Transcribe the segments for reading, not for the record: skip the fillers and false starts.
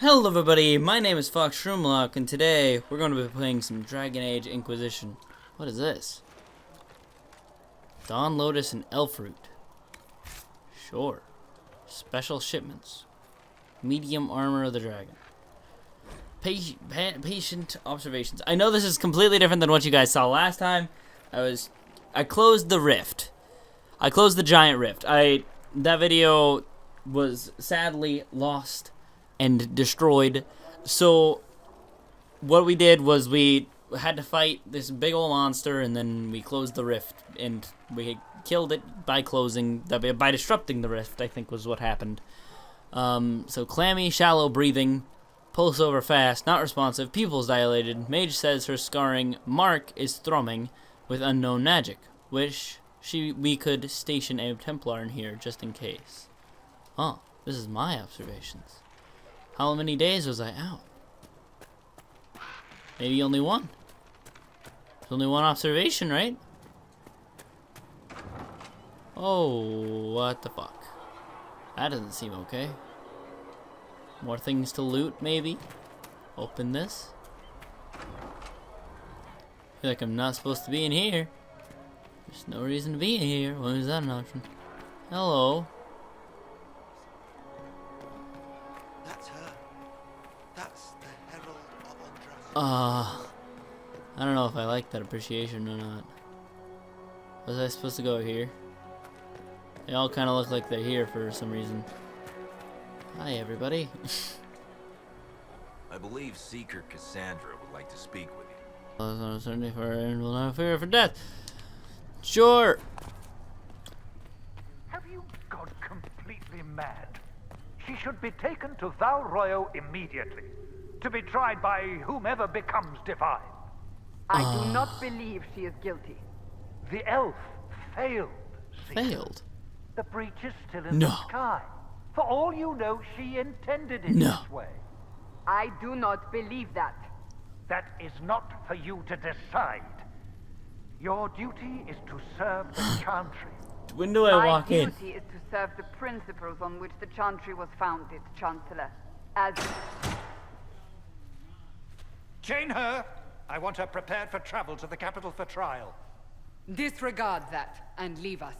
Hello everybody, my name is Fox Shroomlock, and today we're going to be playing some Dragon Age Inquisition. What is this? Dawn Lotus and Elfroot. Sure. Special shipments. Medium armor of the dragon. Patient observations. I know this is completely different than what you guys saw last time. I closed the rift. I closed the giant rift. That video was sadly lost and destroyed. So what we did was we had to fight this big old monster, and then we closed the rift, and we killed it by disrupting the rift, I think was what happened. So clammy, shallow breathing, pulse over fast, not responsive, pupils dilated. Mage says her scarring mark is thrumming with unknown magic. Wish we could station a Templar in here just in case. Oh, this is my observations. How many days was I out? Maybe only one. There's only one observation, right? Oh, what the fuck? That doesn't seem okay. More things to loot, maybe? Open this. Feel like I'm not supposed to be in here. There's no reason to be in here. Why is that an option? Hello. I don't know if I like that appreciation or not. Was I supposed to go here? They all kind of look like they're here for some reason. Hi, everybody. I believe Seeker Cassandra would like to speak with you. Uncertainty for and will not fear for death. Sure. Have you gone completely mad? She should be taken to Val Royo immediately, to be tried by whomever becomes divine. I do not believe she is guilty. The elf failed, Seeker. Failed? The breach is still in No. the sky. For all you know, she intended it No. this way. I do not believe that. That is not for you to decide. Your duty is to serve the Chantry. When do I My walk in? duty is to serve the principles on which the Chantry was founded, Chancellor. As Chain her. I want her prepared for travel to the capital for trial. Disregard that and leave us.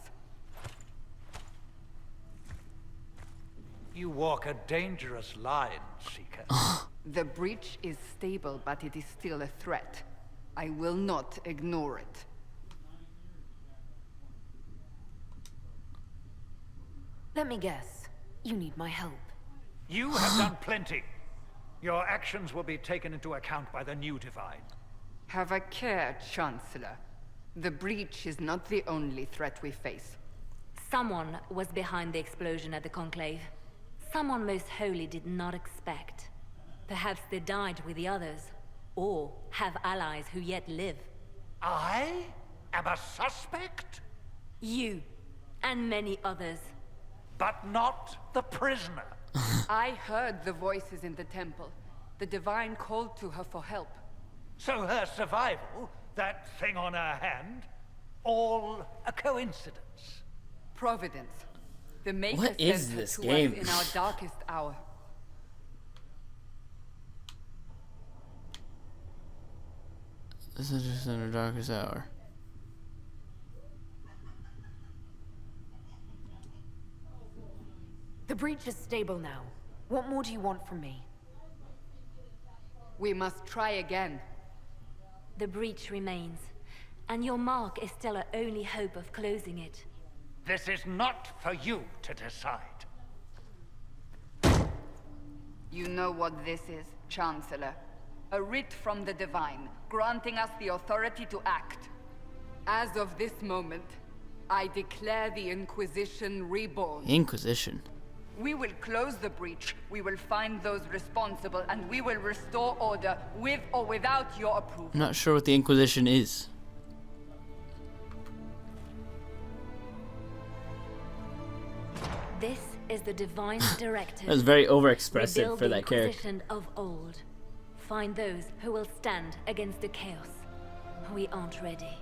You walk a dangerous line, Seeker. The breach is stable, but it is still a threat. I will not ignore it. Let me guess. You need my help. You have done plenty. Your actions will be taken into account by the new divine. Have a care, Chancellor. The breach is not the only threat we face. Someone was behind the explosion at the Conclave. Someone most holy did not expect. Perhaps they died with the others, or have allies who yet live. I am a suspect, You, and many others. but not the prisoner. I heard the voices in the temple. The Divine called to her for help. So her survival, that thing on her hand, all a coincidence. Providence. The Maker What is sent her this to game? us in our darkest hour. This is just in the darkest hour. The breach is stable now. What more do you want from me? We must try again. The breach remains, and your mark is still our only hope of closing it. This is not for you to decide. You know what this is, Chancellor. A writ from the Divine, granting us the authority to act. As of this moment, I declare the Inquisition reborn. Inquisition. We will close the breach, we will find those responsible, and we will restore order, with or without your approval. I'm not sure what the Inquisition is. This is the Divine Directive. That was very overexpressive Rebuild for the that character. Inquisition of old. Find those who will stand against the chaos. We aren't ready.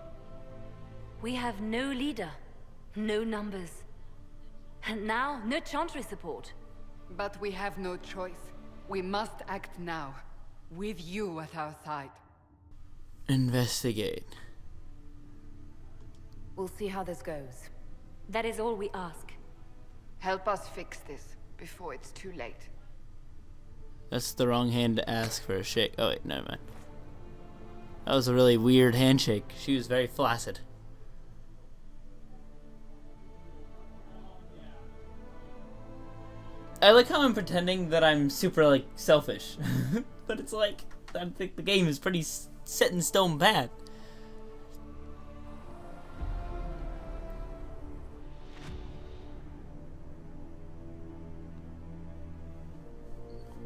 We have no leader, no numbers, and now no Chantry support. But we have no choice. We must act now, with you at our side. Investigate. We'll see how this goes. That is all we ask. Help us fix this before it's too late. That's the wrong hand to ask for a shake. Oh wait, never mind. That was a really weird handshake. She was very flaccid. I like how I'm pretending that I'm super, like, selfish. But it's like, I think the game is pretty set in stone bad.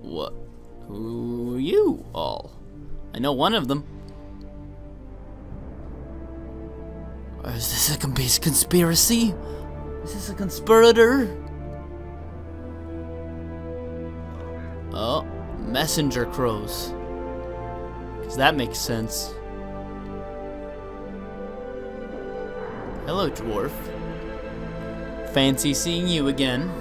What? Who are you all? I know one of them. Or is this a conspiracy? Is this a conspirator? Oh, messenger crows. Because that makes sense. Hello, dwarf. Fancy seeing you again.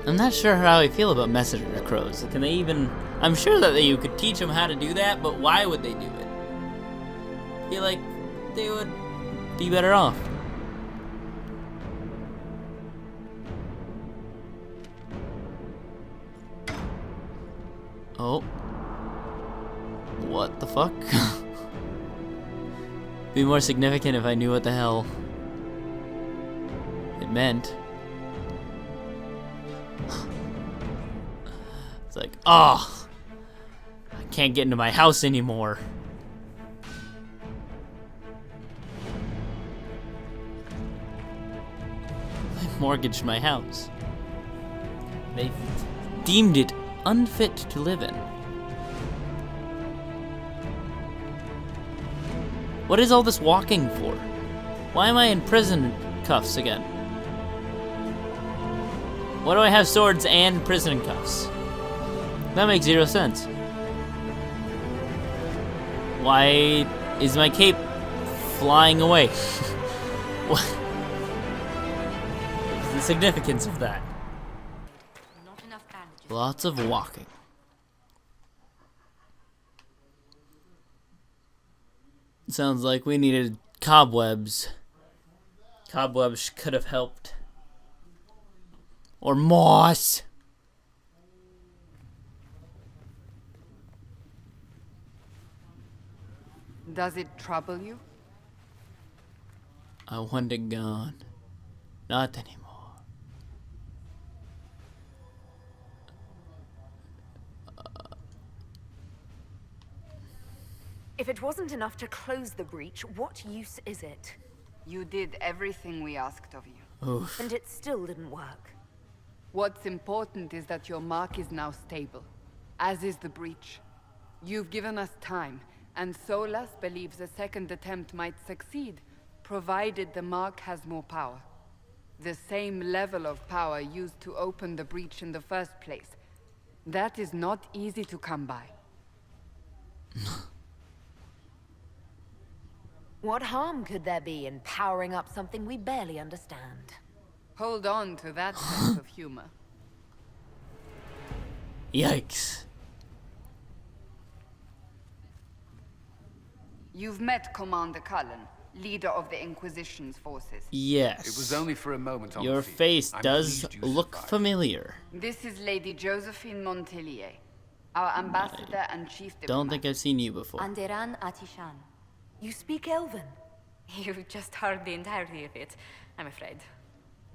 I'm not sure how I feel about messenger crows. Can they even... I'm sure that you could teach them how to do that, but why would they do it? I feel like they would be better off. Oh. What the fuck? Be more significant if I knew what the hell it meant. It's like, oh, I can't get into my house anymore. I mortgaged my house. They deemed it unfit to live in. What is all this walking for? Why am I in prison cuffs again? Why do I have swords and prison cuffs? That makes zero sense. Why is my cape flying away? What is the significance of that? Not enough bandages. Lots of walking. Sounds like we needed cobwebs. Cobwebs could have helped. Or moss. Does it trouble you? I want it gone. Not anymore. If it wasn't enough to close the breach, what use is it? You did everything we asked of you. Oof. And it still didn't work. What's important is that your mark is now stable, as is the breach. You've given us time, and Solas believes a second attempt might succeed, provided the mark has more power. The same level of power used to open the breach in the first place. That is not easy to come by. What harm could there be in powering up something we barely understand? Hold on to that sense of humor. Yikes. You've met Commander Cullen, leader of the Inquisition's forces. Yes. It was only for a moment on Your the field. face I'm does pleased you look survived. familiar. This is Lady Josephine Montelier, our ambassador and chief diplomat. Don't think I've seen you before. Anderan Atishan. You speak Elven. You've just heard the entirety of it, I'm afraid.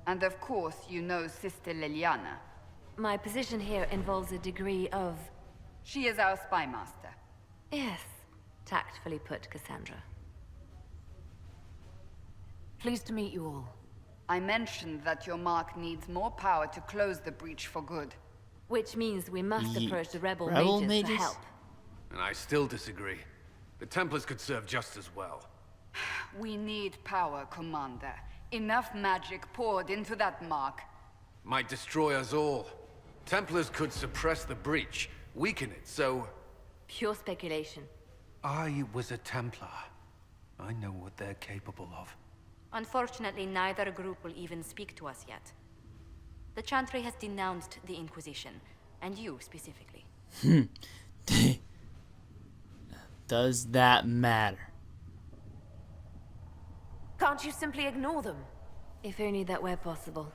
And of course, you know Sister Liliana. My position here involves a degree of... She is our spy master. Yes, tactfully put, Cassandra. Pleased to meet you all. I mentioned that your mark needs more power to close the breach for good. Which means we must approach the rebel Rebel mages for mages? help. And I still disagree. The Templars could serve just as well. We need power, Commander. Enough magic poured into that mark. Might destroy us all. Templars could suppress the breach, weaken it, so... Pure speculation. I was a Templar. I know what they're capable of. Unfortunately, neither group will even speak to us yet. The Chantry has denounced the Inquisition, and you specifically. Does that matter? Can't you simply ignore them? If only that were possible.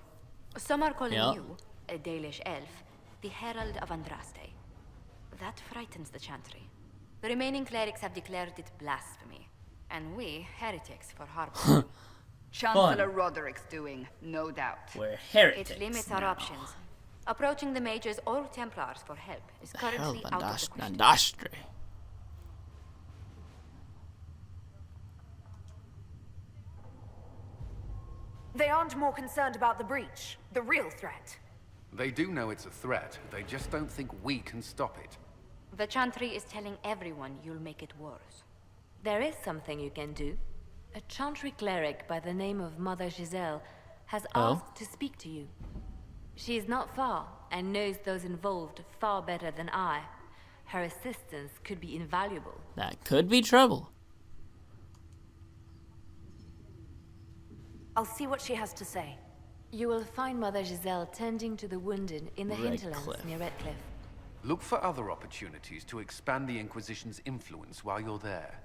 Some are calling Yep. you, a Dalish elf, the Herald of Andraste. That frightens the Chantry. The remaining clerics have declared it blasphemy, and we, heretics, for harboring. Chancellor Roderick's doing, no doubt. We're heretics It limits our now. options. Approaching the mages or Templars for help is The hell, currently out of the question. Nandastre. They aren't more concerned about the breach, the real threat. They do know it's a threat. They just don't think we can stop it. The Chantry is telling everyone you'll make it worse. There is something you can do. A Chantry cleric by the name of Mother Giselle has asked to speak to you. She is not far and knows those involved far better than I. Her assistance could be invaluable. That could be trouble. I'll see what she has to say. You will find Mother Giselle tending to the wounded in the hinterlands Redcliffe. near Redcliffe. Look for other opportunities to expand the Inquisition's influence while you're there.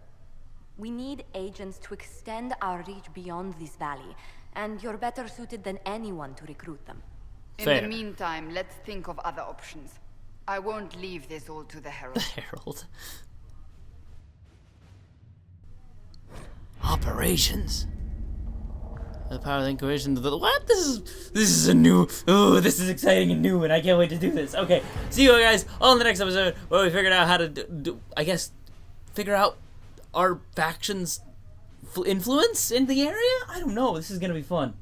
We need agents to extend our reach beyond this valley, and you're better suited than anyone to recruit them. Fair. In the meantime, let's think of other options. I won't leave this all to the Herald. Herald. Operations. The power of the Inquisition. What? This is a new. Oh, this is exciting and new, and I can't wait to do this. Okay, see you guys on the next episode where we figured out how to I guess, figure out our faction's influence in the area. I don't know. This is gonna be fun.